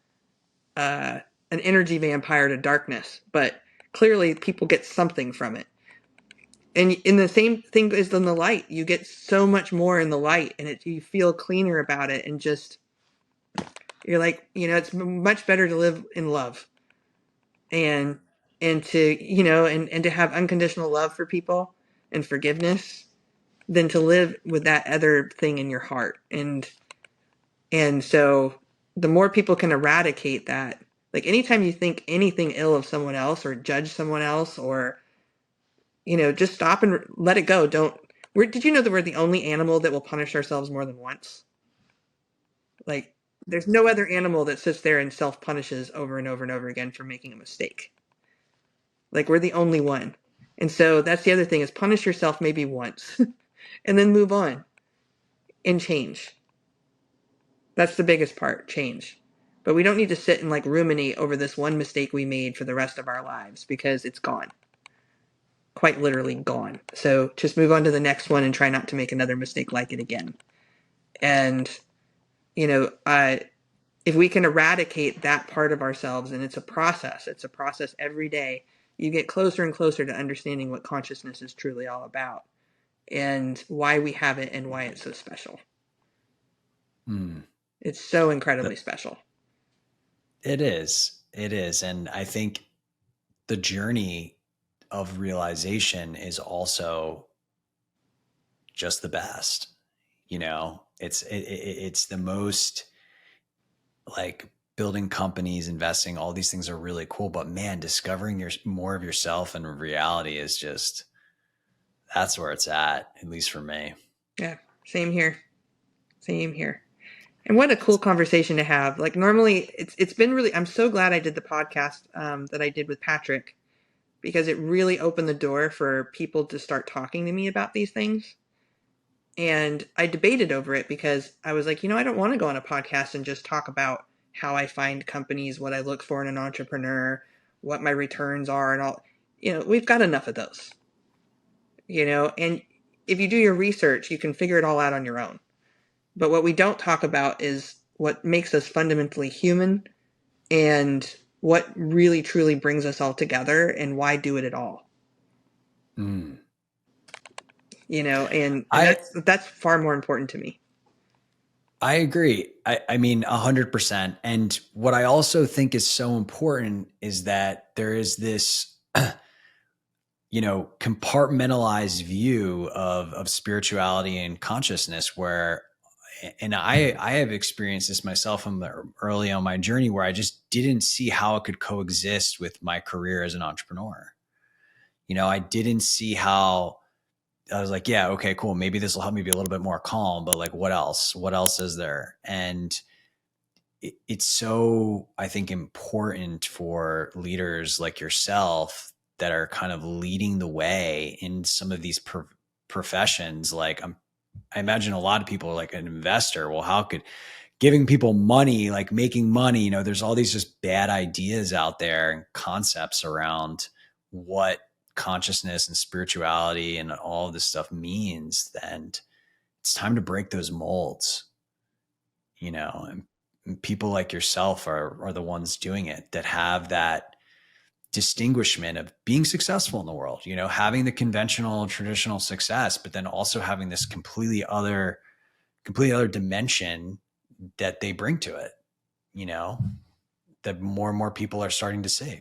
uh, an energy vampire to darkness. But clearly, people get something from it. And in the same thing is in the light, you get so much more in the light, and you feel cleaner about it, and just you're like, it's much better to live in love, and to and to have unconditional love for people and forgiveness than to live with that other thing in your heart. And so the more people can eradicate that, like anytime you think anything ill of someone else or judge someone else, or just stop and let it go. Don't Did you know that we're the only animal that will punish ourselves more than once? Like, there's no other animal that sits there and self punishes over and over and over again for making a mistake. Like, we're the only one. And so that's the other thing, is punish yourself maybe once and then move on and change. That's the biggest part, change. But we don't need to sit and like ruminate over this one mistake we made for the rest of our lives, because it's gone. Quite literally gone. So just move on to the next one and try not to make another mistake like it again. And, if we can eradicate that part of ourselves, and it's a process every day, you get closer and closer to understanding what consciousness is truly all about and why we have it and why it's so special. It's so incredibly special. It is. It is. And I think the journey of realization is also just the best. It's the most, like, building companies, investing, all these things are really cool, but man, discovering more of yourself and reality is just, that's where it's at least for me. Yeah, same here. Same here. And what a cool conversation to have. Like, normally it's been really, I'm so glad I did the podcast that I did with Patrick, because it really opened the door for people to start talking to me about these things. And I debated over it, because I was like, I don't want to go on a podcast and just talk about how I find companies, what I look for in an entrepreneur, what my returns are, and all. We've got enough of those. And if you do your research, you can figure it all out on your own. But what we don't talk about is what makes us fundamentally human, and what really truly brings us all together, and why do it at all. And that's far more important to me. I agree. I mean, 100%. And what I also think is so important is that there is this, compartmentalized view of spirituality and consciousness, where, and I have experienced this myself early on my journey, where I just didn't see how it could coexist with my career as an entrepreneur. I didn't see how. I was like, yeah, okay, cool. Maybe this will help me be a little bit more calm, but like, what else? What else is there? And it's so, I think, important for leaders like yourself that are kind of leading the way in some of these professions. Like, I imagine a lot of people are like an investor. Well, how could giving people money, like making money, there's all these just bad ideas out there and concepts around what consciousness and spirituality and all of this stuff means. And it's time to break those molds, and people like yourself are the ones doing it, that have that distinguishment of being successful in the world, having the conventional traditional success, but then also having this completely other dimension that they bring to it, that more and more people are starting to see.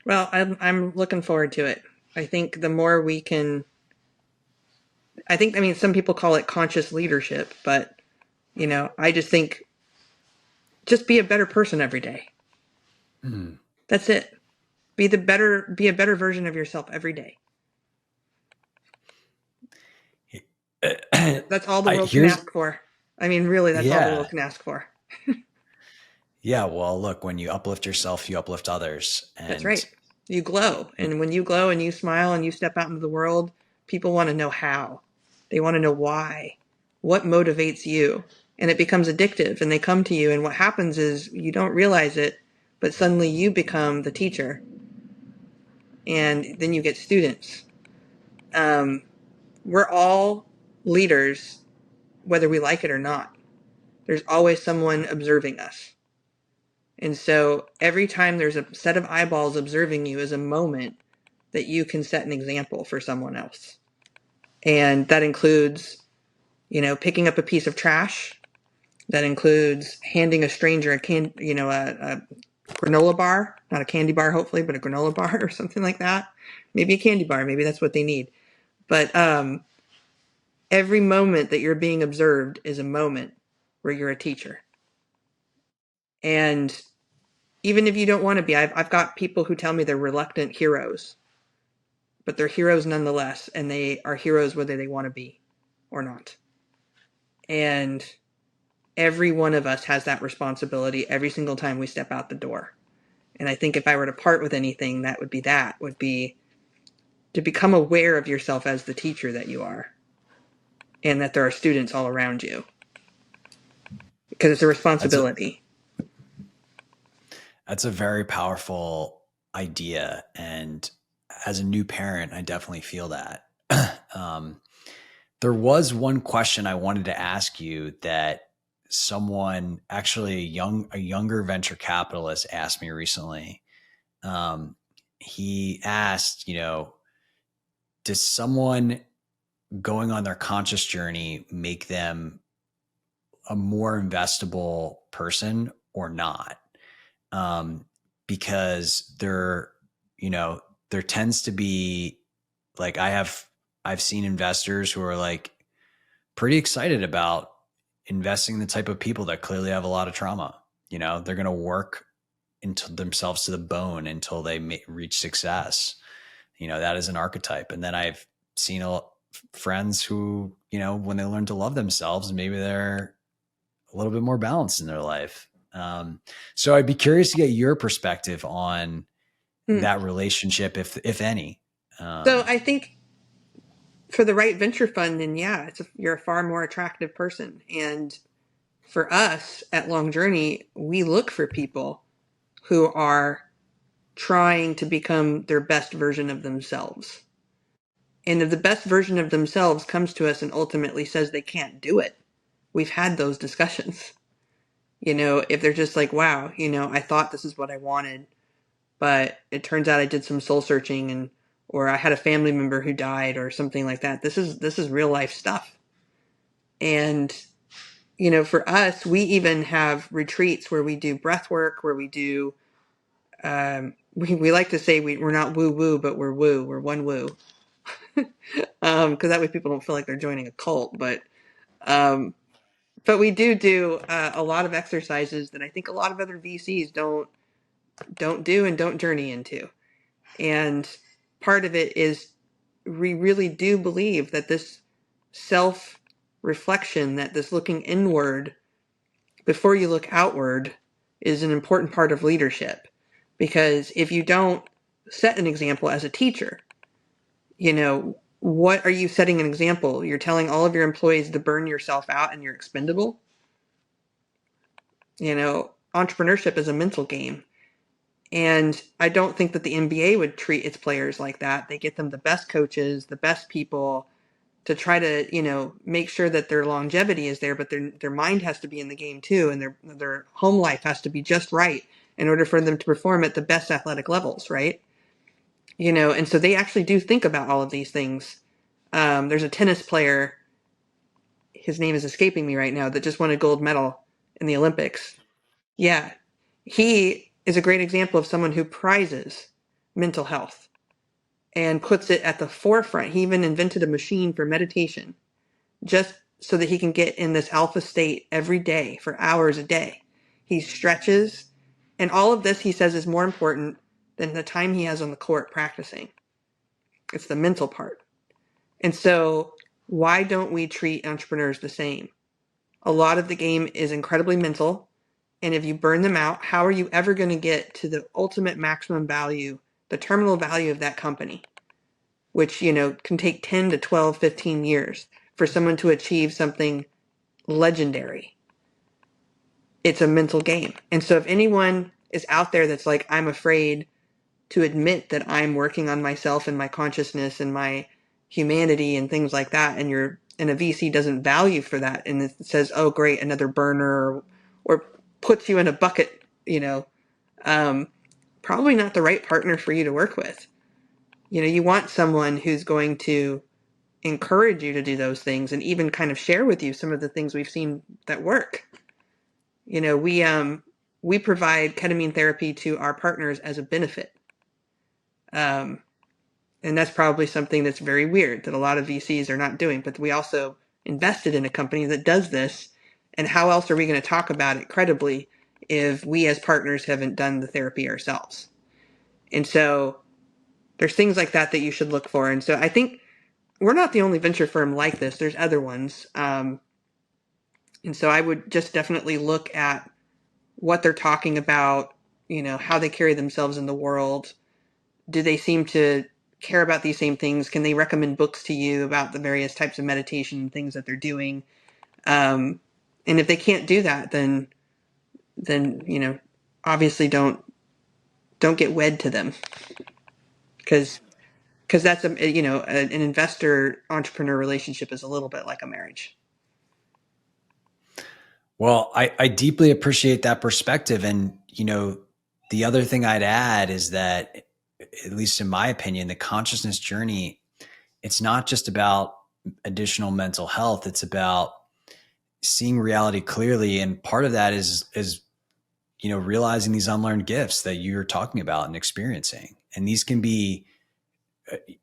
Well, I'm looking forward to it. I think the more we can, I mean, some people call it conscious leadership, but, I just think, just be a better person every day. That's it. Be a better version of yourself every day. That's all the world can ask for. I mean, really, that's all the world can ask for. Yeah, well, look, when you uplift yourself, you uplift others. That's And right. You glow. And when you glow and you smile and you step out into the world, people want to know how. They want to know why. What motivates you? And it becomes addictive and they come to you. And what happens is you don't realize it, but suddenly you become the teacher. And then you get students. Um, we're all leaders, whether we like it or not. There's always someone observing us. And so every time there's a set of eyeballs observing you is a moment that you can set an example for someone else. And that includes, picking up a piece of trash. That includes handing a stranger a granola bar, not a candy bar, hopefully, but a granola bar or something like that. Maybe a candy bar. Maybe that's what they need. But every moment that you're being observed is a moment where you're a teacher. And even if you don't want to be, I've got people who tell me they're reluctant heroes, but they're heroes nonetheless, and they are heroes whether they want to be or not. And every one of us has that responsibility every single time we step out the door. And I think if I were to part with anything, would be to become aware of yourself as the teacher that you are, and that there are students all around you, because it's a that's a responsibility. that's a very powerful idea. And as a new parent, I definitely feel that. um, there was one question I wanted to ask you that someone, actually a younger venture capitalist, asked me recently. He asked, does someone going on their conscious journey make them a more investable person or not? Um, because there tends to be, like, I've seen investors who are like pretty excited about investing in the type of people that clearly have a lot of trauma. They're going to work into themselves to the bone until they reach success. That is an archetype. And then I've seen friends who, when they learn to love themselves, maybe they're a little bit more balanced in their life. So I'd be curious to get your perspective on Hmm. that relationship, if any. So I think for the right venture fund, then yeah, you're a far more attractive person. And for us at Long Journey, we look for people who are trying to become their best version of themselves. And if the best version of themselves comes to us and ultimately says they can't do it, we've had those discussions. If they're just like, wow, I thought this is what I wanted, but it turns out I did some soul searching, or I had a family member who died or something like that. This is real life stuff. And for us, we even have retreats where we do breath work, where we do we like to say we're not woo woo, but we're woo. We're one woo. Because that way people don't feel like they're joining a cult. Um, but we do a lot of exercises that I think a lot of other VCs don't do and don't journey into. And part of it is we really do believe that this self reflection, that this looking inward before you look outward, is an important part of leadership. Because if you don't set an example as a teacher, what are you setting an example? You're telling all of your employees to burn yourself out and you're expendable. Entrepreneurship is a mental game. And I don't think that the NBA would treat its players like that. They get them the best coaches, the best people to try to, make sure that their longevity is there, but their mind has to be in the game too, and their home life has to be just right in order for them to perform at the best athletic levels, right? And so they actually do think about all of these things. There's a tennis player, his name is escaping me right now, that just won a gold medal in the Olympics. Yeah, he is a great example of someone who prizes mental health and puts it at the forefront. He even invented a machine for meditation just so that he can get in this alpha state every day for hours a day. He stretches, and all of this, he says, is more important than the time he has on the court practicing. It's the mental part. And so, why don't we treat entrepreneurs the same? A lot of the game is incredibly mental. And if you burn them out, how are you ever going to get to the ultimate maximum value, the terminal value of that company, which, can take 10 to 12, 15 years for someone to achieve something legendary? It's a mental game. And so if anyone is out there that's like, I'm afraid to admit that I'm working on myself and my consciousness and my humanity and things like that, and a VC doesn't value for that, and it says, oh great, another burner, or puts you in a bucket, um, probably not the right partner for you to work with. You want someone who's going to encourage you to do those things and even kind of share with you some of the things we've seen that work. We provide ketamine therapy to our partners as a benefit. Um, and that's probably something that's very weird that a lot of VCs are not doing, but we also invested in a company that does this. And how else are we going to talk about it credibly if we as partners haven't done the therapy ourselves? And so there's things like that that you should look for. And so I think we're not the only venture firm like this. There's other ones. And so I would just definitely look at what they're talking about, how they carry themselves in the world. Do they seem to care about these same things? Can they recommend books to you about the various types of meditation and things that they're doing? And if they can't do that, then obviously don't get wed to them, because that's an investor entrepreneur relationship is a little bit like a marriage. Well, I deeply appreciate that perspective. And, the other thing I'd add is that, at least in my opinion, the consciousness journey, it's not just about additional mental health. It's about seeing reality clearly. And part of that is realizing these unlearned gifts that you're talking about and experiencing. And these can be,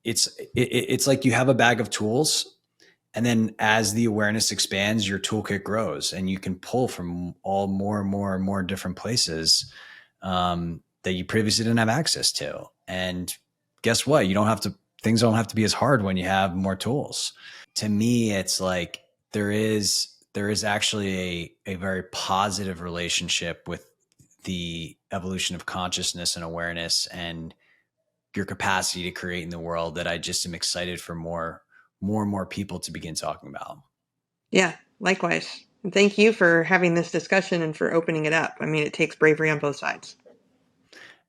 it's like you have a bag of tools. And then as the awareness expands, your toolkit grows and you can pull from all more and more and more different places that you previously didn't have access to. And guess what? Things don't have to be as hard when you have more tools. To me, it's like there is actually a very positive relationship with the evolution of consciousness and awareness and your capacity to create in the world that I just am excited for more and more people to begin talking about. Yeah, likewise. And thank you for having this discussion and for opening it up. I mean, it takes bravery on both sides.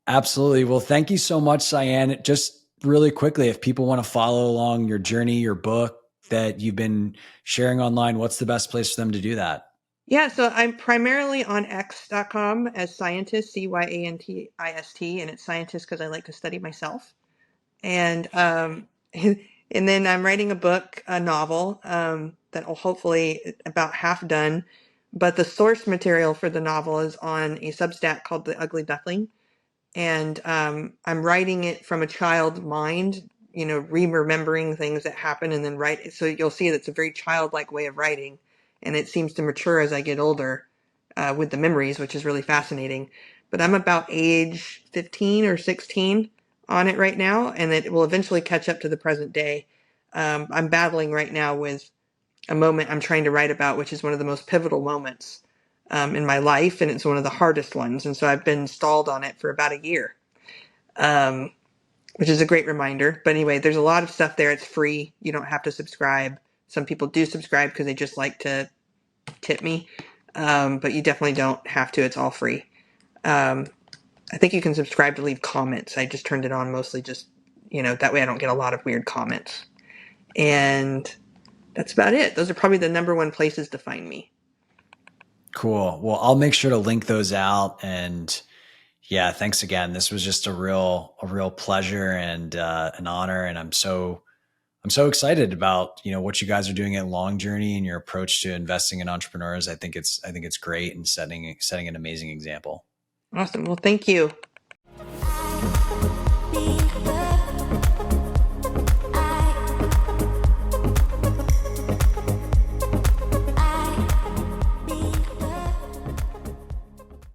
Absolutely. Well, thank you so much, Cyan. Just really quickly, if people want to follow along your journey, your book that you've been sharing online, what's the best place for them to do that? Yeah, so I'm primarily on x.com as scientist, Cyantist, and it's scientist because I like to study myself. And and then I'm writing a novel that will hopefully about half done. But the source material for the novel is on a Substack called The Ugly Duckling. And I'm writing it from a child mind, remembering things that happen and then write it. So you'll see that it's a very childlike way of writing, and it seems to mature as I get older with the memories, which is really fascinating. But I'm about age 15 or 16 on it right now, and it will eventually catch up to the present day. I'm battling right now with a moment I'm trying to write about, which is one of the most pivotal moments in my life, and it's one of the hardest ones. And so I've been stalled on it for about a year, um, which is a great reminder. But anyway, there's a lot of stuff there. It's free. You don't have to subscribe. Some people do subscribe because they just like to tip me, but you definitely don't have to. It's all free. I think you can subscribe to leave comments. I just turned it on mostly just, that way I don't get a lot of weird comments. And that's about it. Those are probably the number one places to find me. Cool. Well, I'll make sure to link those out. And yeah, thanks again. This was just a real pleasure and an honor. And I'm so excited about, what you guys are doing at Long Journey and your approach to investing in entrepreneurs. I think it's great and setting an amazing example. Awesome. Well, thank you.